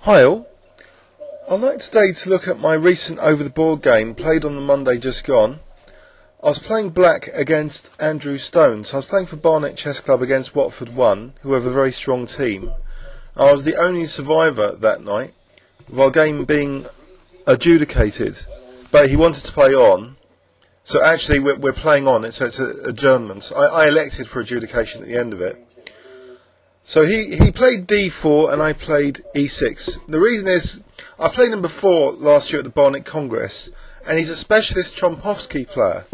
Hi all, I'd like today to look at my recent over-the-board game played on the Monday just gone. I was playing black against Andrew Stone, so I was playing for Barnet Chess Club against Watford 1, who have a very strong team. I was the only survivor that night, with our game being adjudicated, but he wanted to play on, so actually we're playing on, so it's an adjournment. I elected for adjudication at the end of it. So he played d4 and I played e6. The reason is, I played him before last year at the Barnet Congress, and he's a specialist Trompovsky player.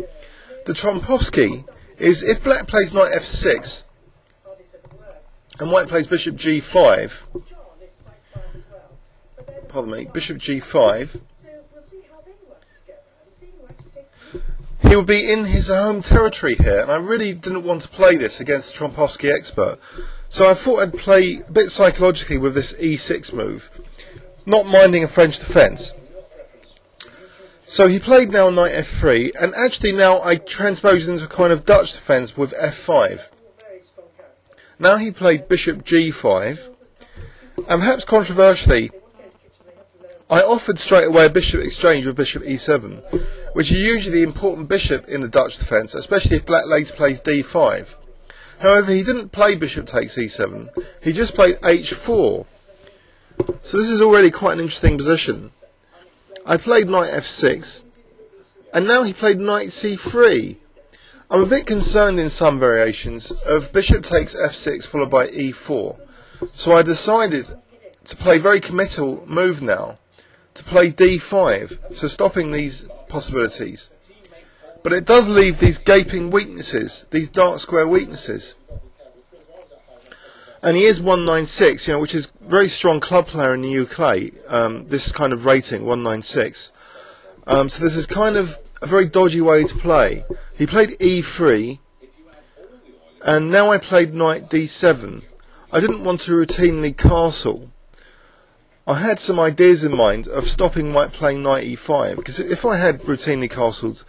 The Trompovsky is, if black plays knight f6 and white plays bishop g5, pardon me, bishop g5, he would be in his home territory here, and I really didn't want to play this against the Trompovsky expert. So I thought I'd play a bit psychologically with this e6 move, not minding a French defence. So he played now knight f3, and actually now I transposed into a kind of Dutch defence with f5. Now he played bishop g5, and perhaps controversially, I offered straight away a bishop exchange with bishop e7, which is usually the important bishop in the Dutch defence, especially if black later plays d5. However, he didn't play bishop takes e7, he just played h4. So this is already quite an interesting position. I played knight f6, and now he played knight c3. I'm a bit concerned in some variations of bishop takes f6 followed by e4. So I decided to play a very committal move now, to play d5, so stopping these possibilities. But it does leave these gaping weaknesses, these dark square weaknesses. And he is 196, which is a very strong club player in the UK, this kind of rating, 196. So this is kind of a very dodgy way to play. He played e3, and now I played knight d7. I didn't want to routinely castle. I had some ideas in mind of stopping white playing knight e5, because if I had routinely castled,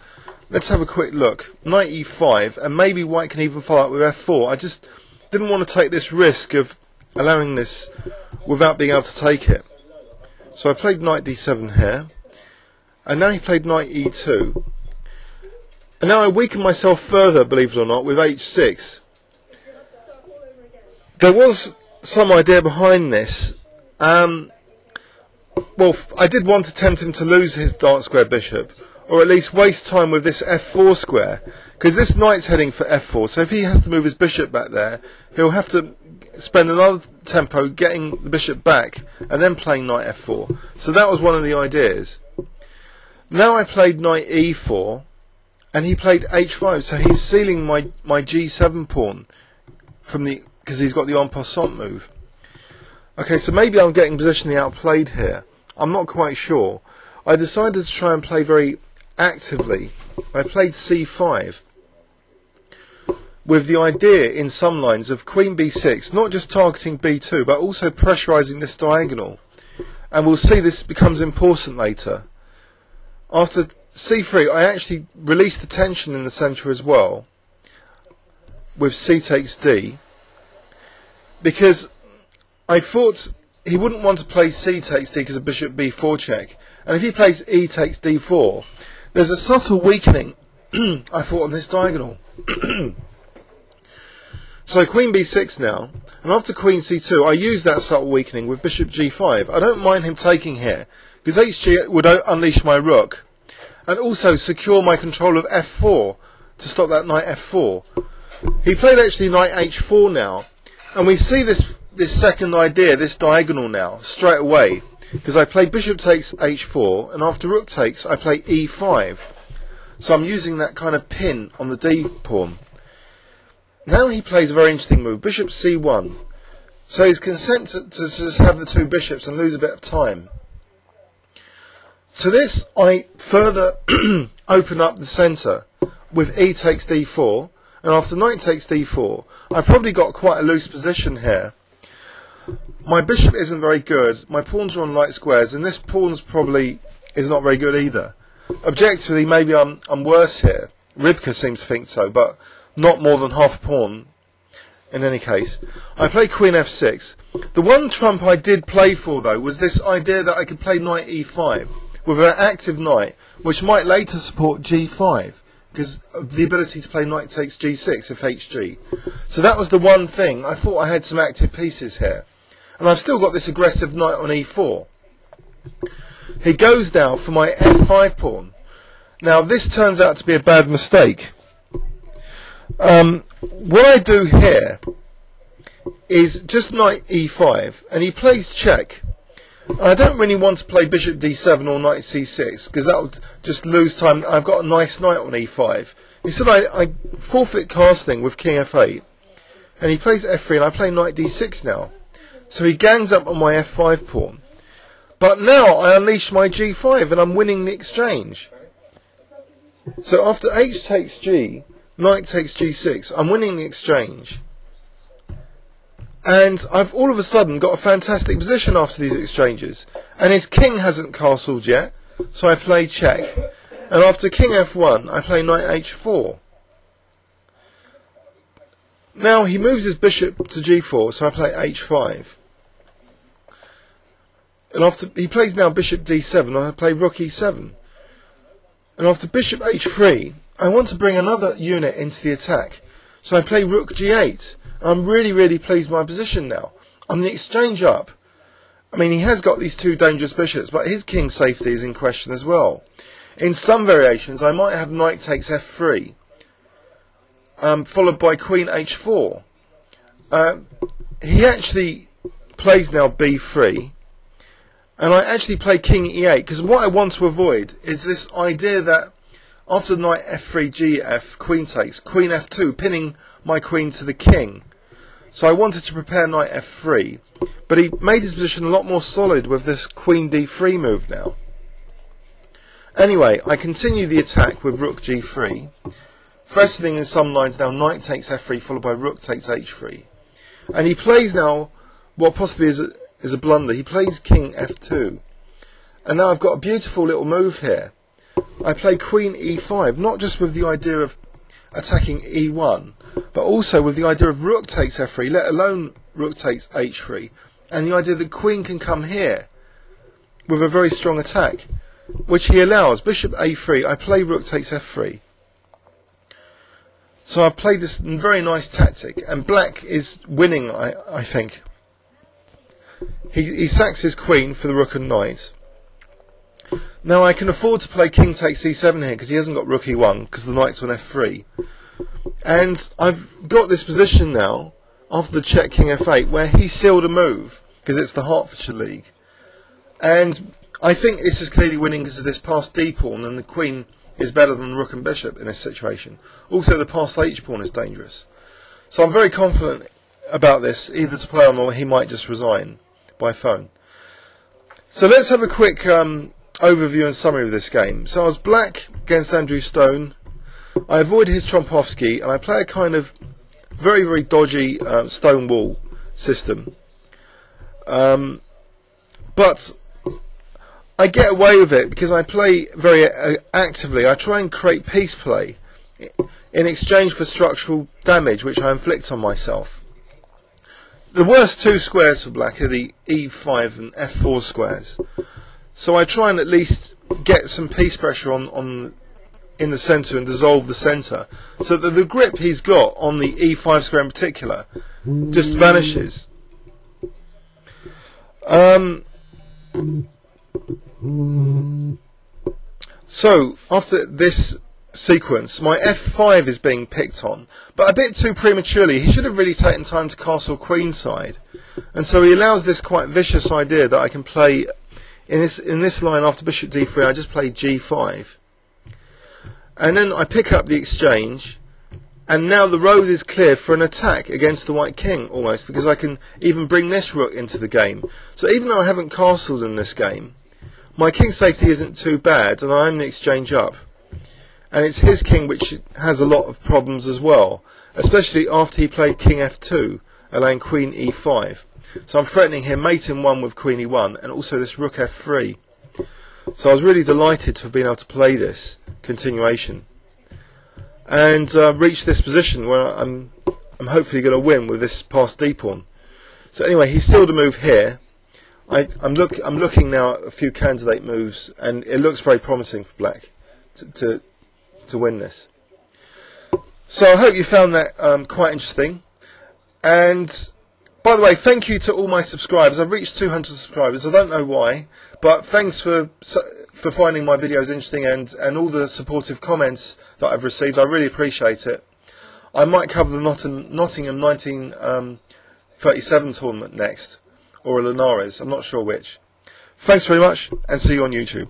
let's have a quick look. Knight e5, and maybe white can even follow up with f4. I just didn't want to take this risk of allowing this without being able to take it. So I played knight d7 here, and now he played knight e2. And now I weaken myself further, believe it or not, with h6. There was some idea behind this. Well, I did want to tempt him to lose his dark square bishop, or at least waste time with this f4 square, because this knight's heading for f4, so if he has to move his bishop back there, he'll have to spend another tempo getting the bishop back and then playing knight f4. So that was one of the ideas. Now I played knight e4 and he played h5, so he's sealing my g7 pawn from because he's got the en passant move. Okay, so maybe I'm getting positionally outplayed here. I'm not quite sure. I decided to try and play very actively. I played c5 with the idea in some lines of queen b6, not just targeting b2 but also pressurising this diagonal, and we'll see this becomes important later. After c3 I actually released the tension in the centre as well with c takes d, because I thought he wouldn't want to play c takes d because of bishop b4 check, and if he plays e takes d4, there's a subtle weakening I thought on this diagonal. So queen b6 now, and after queen c2 I use that subtle weakening with bishop g5. I don't mind him taking here, because hg would unleash my rook, and also secure my control of f4 to stop that knight f4. He played actually knight h4 now, and we see this second idea, this diagonal now, straight away, because I play bishop takes h4, and after rook takes I play e5. So I'm using that kind of pin on the d pawn. Now he plays a very interesting move, bishop c1. So he's content to just have the two bishops and lose a bit of time. To this I further open up the centre with e takes d4, and after knight takes d4 I probably got quite a loose position here. My bishop isn't very good, my pawns are on light squares, and this pawn's probably is not very good either. Objectively, maybe I'm worse here. Ribka seems to think so, but not more than half a pawn in any case. I play queen f6. The one trump I did play for, though, was this idea that I could play knight e5 with an active knight, which might later support g5, because of the ability to play knight takes g6 if hg. So that was the one thing. I thought I had some active pieces here. And I've still got this aggressive knight on e4. He goes now for my f5 pawn. Now this turns out to be a bad mistake. What I do here is just knight e5, and he plays check. I don't really want to play bishop d7 or knight c6, because that would just lose time. I've got a nice knight on e5. Instead I forfeit casting with king f8, and he plays f3, and I play knight d6 now. So he gangs up on my f5 pawn. But now I unleash my g5, and I'm winning the exchange. So after h takes g, knight takes g6, I'm winning the exchange. And I've all of a sudden got a fantastic position after these exchanges. And his king hasn't castled yet, so I play check. And after king f1, I play knight h4. Now he moves his bishop to g4, so I play h5. And after he plays now bishop d7, I play rook e7. And after bishop h3, I want to bring another unit into the attack. So I play rook g8. I'm really pleased with my position now. I'm the exchange up. I mean, he has got these two dangerous bishops, but his king's safety is in question as well. In some variations, I might have knight takes f3, followed by queen h4. He actually plays now b3, and I actually play king e8, because what I want to avoid is this idea that after knight f3, gf, queen takes, queen f2, pinning my queen to the king. So I wanted to prepare knight f3, but he made his position a lot more solid with this queen d3 move now. Anyway, I continue the attack with rook g3, threatening in some lines now knight takes f3 followed by rook takes h3. And he plays now what possibly is a blunder. He plays king f2. And now I've got a beautiful little move here. I play queen e5, not just with the idea of attacking e1, but also with the idea of rook takes f3, let alone rook takes h3, and the idea that queen can come here with a very strong attack, which he allows. Bishop a3, I play rook takes f3. So I've played this very nice tactic, and black is winning, I think. He sacks his queen for the rook and knight. Now I can afford to play king takes e7 here, because he hasn't got rook e1, because the knight's on f3. And I've got this position now, after the check king f8, where he sealed a move, because it's the Hertfordshire League. And I think this is clearly winning because of this passed d pawn, and the queen is better than rook and bishop in this situation. Also the passed h pawn is dangerous. So I'm very confident about this, either to play on or he might just resign by phone. So let's have a quick overview and summary of this game. So I was black against Andrew Stone. I avoid his Trompowsky, and I play a kind of very dodgy stone wall system. But I get away with it because I play very actively. I try and create peace play in exchange for structural damage, which I inflict on myself. The worst two squares for black are the e5 and f4 squares. So I try and at least get some peace pressure in the centre and dissolve the centre, so that the grip he's got on the e5 square in particular just vanishes. So after this sequence, my f5 is being picked on, but a bit too prematurely. He should have really taken time to castle queenside, and so he allows this quite vicious idea that I can play in this line after bishop d3. I just play g5, and then I pick up the exchange, and now the road is clear for an attack against the white king almost, because I can even bring this rook into the game. So even though I haven't castled in this game, my king safety isn't too bad, and I'm the exchange up. And it's his king which has a lot of problems as well, especially after he played king f2, allowing queen e5. So I'm threatening him mate in 1 with queen e1, and also this rook f3. So I was really delighted to have been able to play this continuation and reach this position where I'm I'm hopefully going to win with this passed d pawn. So anyway, he's still to move here. I'm looking now at a few candidate moves, and it looks very promising for black to win this. So I hope you found that quite interesting. And by the way, thank you to all my subscribers. I've reached 200 subscribers. I don't know why, but thanks for finding my videos interesting and all the supportive comments that I've received. I really appreciate it. I might cover the Nottingham 1937 tournament next, or a Linares. I'm not sure which. Thanks very much, and see you on YouTube.